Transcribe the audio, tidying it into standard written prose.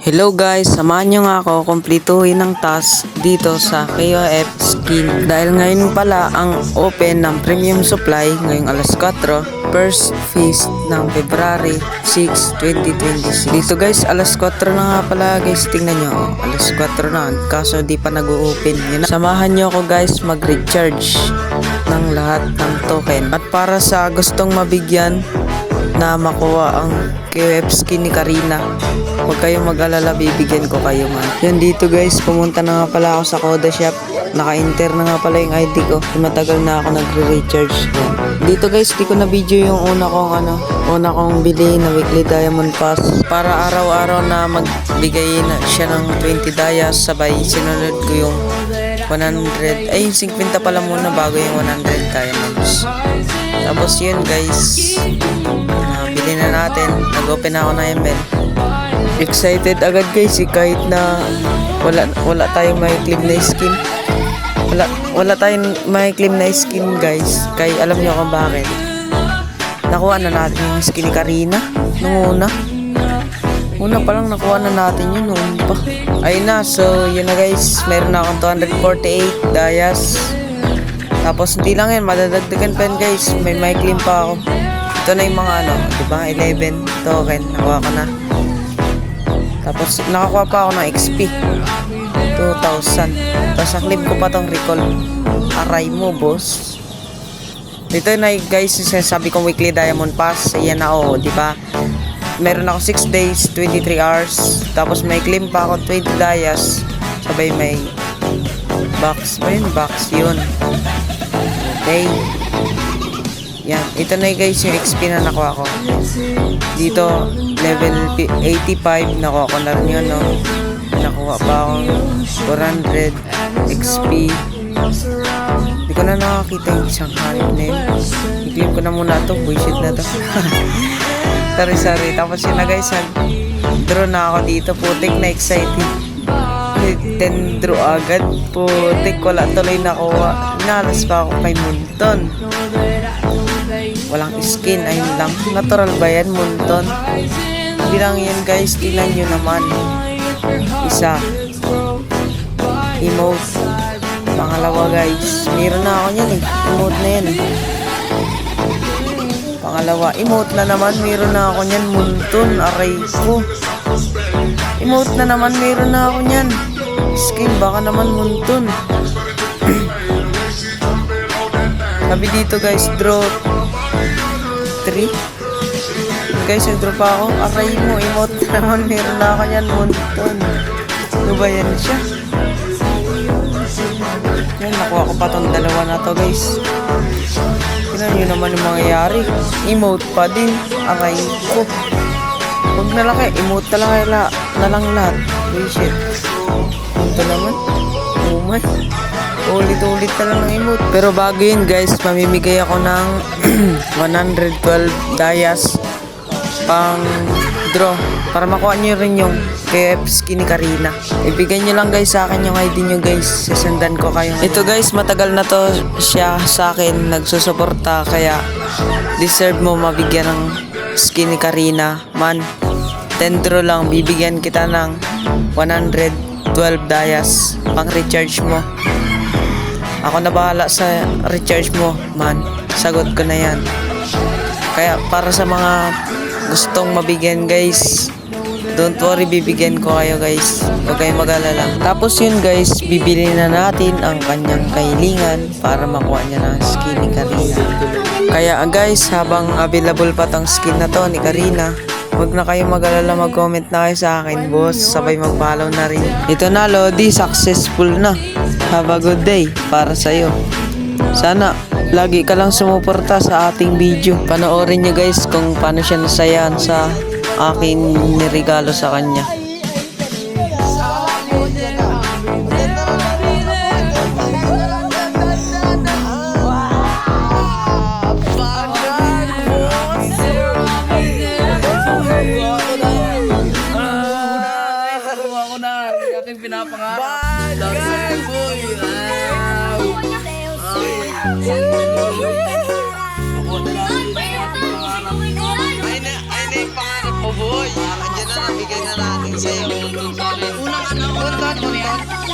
Hello guys, samahan nyo nga ako kumpletuhin ng task dito sa KOF Skin. Dahil ngayon pala ang open ng premium supply ngayong alas 4, first feast ng February 6, 2026. Dito guys, alas 4 na nga pala guys, tingnan nyo, alas 4 na, kaso di pa nag-open. Samahan nyo ako guys mag-recharge ng lahat ng token. At para sa gustong mabigyan na makuha ang KOF Skin ni Karina, huwag kayong mag-alala, bibigyan ko kayo man. Yan dito guys, pumunta na nga pala ako sa Koda Shop. Naka-enter na nga pala yung ID ko. Matagal na ako nagre-recharge. Dito guys, di ko na video yung una kong bili na weekly diamond pass. Para araw-araw na magbigay na siya ng 20 dayas, sabay sinunod ko yung 100, ay yung 50 pala muna bago yung 100 diamonds. Tapos yun guys, bili na natin. Nag-open na ako na ML. Excited agad guys, kahit na wala tayong may claim na skin. Wala tayong may claim na skin guys. Kaya alam niyo kung bakit. Nakuha na natin yung skin ni Karina nung una pa lang nakuha na natin yun noon pa. Ayun na, so yun na guys, meron na akong 248 dayas. Tapos hindi lang yan, madadagdagan pa yan guys, may claim pa ako. Ito na yung mga diba, 11 token, nakuha ko na. Tapos nakakuha pa ako ng XP 2,000. Tapos naklip ko pa tong recall. Aray mo boss. Dito na guys, sabi kong weekly diamond pass. Ayan na diba? Meron ako 6 days, 23 hours. Tapos may claim pa ako 20 dayas. Sabay may box. Box yun. Okay. Yan, ito na guys yung XP na nakuha ko. Dito, level 85, nakuha ko na rin yun, no? Nakuha pa akong 400 XP. Hindi ko na nakakita yung isang hanip na yun. I-claim ko na muna ito, bullshit na to. Sorry. Tapos yun na guys, draw na ako dito, putik na excited. 10 draw agad, putik, wala tuloy nakuha. Inalas pa ako kay Munton. Walang skin, ayun lang. Natural ba yan, Munton? Bilang yan guys, tingnan nyo naman. Isa. Emote. Pangalawa guys, meron na ako yan emote na yan Pangalawa, emote na naman, meron na ako yan, Munton. Aray ko. Emote na naman, meron na ako yan. Skin, baka naman Munton. Sabi dito guys, draw 3. Guys, nag-draw pa ako. Aray mo, emote na naman, meron na ako yan, Munton. Ano ba yan siya? Yan, nakuha ko pa tong dalawa na to guys. Tignan nyo naman yung mangyayari. Emote pa din. Aray ko. Huwag na laki, emote na lang lahat. Shit. Ito naman. Oh my. Ulit-ulit na lang ng emote. Pero bago yun guys, mamimigay ako ng 112 dayas pang draw para makuha nyo rin yung KOF Skin ni Karina. Ibigay nyo lang guys sa akin yung ID nyo guys, sasundan ko kayo. Ito guys, matagal na to siya sa akin nagsusuporta, kaya deserve mo mabigyan ng skin ni Karina man. 10 draw lang, bibigyan kita ng 112 dayas pang recharge mo. Ako na bahala sa recharge mo man, sagot ko na yan. Kaya para sa mga gustong mabigyan guys, don't worry, bibigyan ko kayo guys, huwag kayong mag-alala. Tapos yun guys, bibili na natin ang kanyang kahilingan para makuha niya ng skin ni Karina. Kaya guys, habang available pa tong skin na to ni Karina, huwag na kayong mag-alala, mag-comment na kayo sa akin boss, sabay mag-follow na rin. Ito na Lodi, successful na. Have a good day para sa'yo. Sana lagi ka lang sumuporta sa ating video. Panoorin nyo guys kung paano siya nasayahan sa akin niregalo sa kanya. Ako na, aking pinapangarap. Ay na yung pangarap mo boy. Andiyan na. bigay na natin sa'yo. Unang ano, unang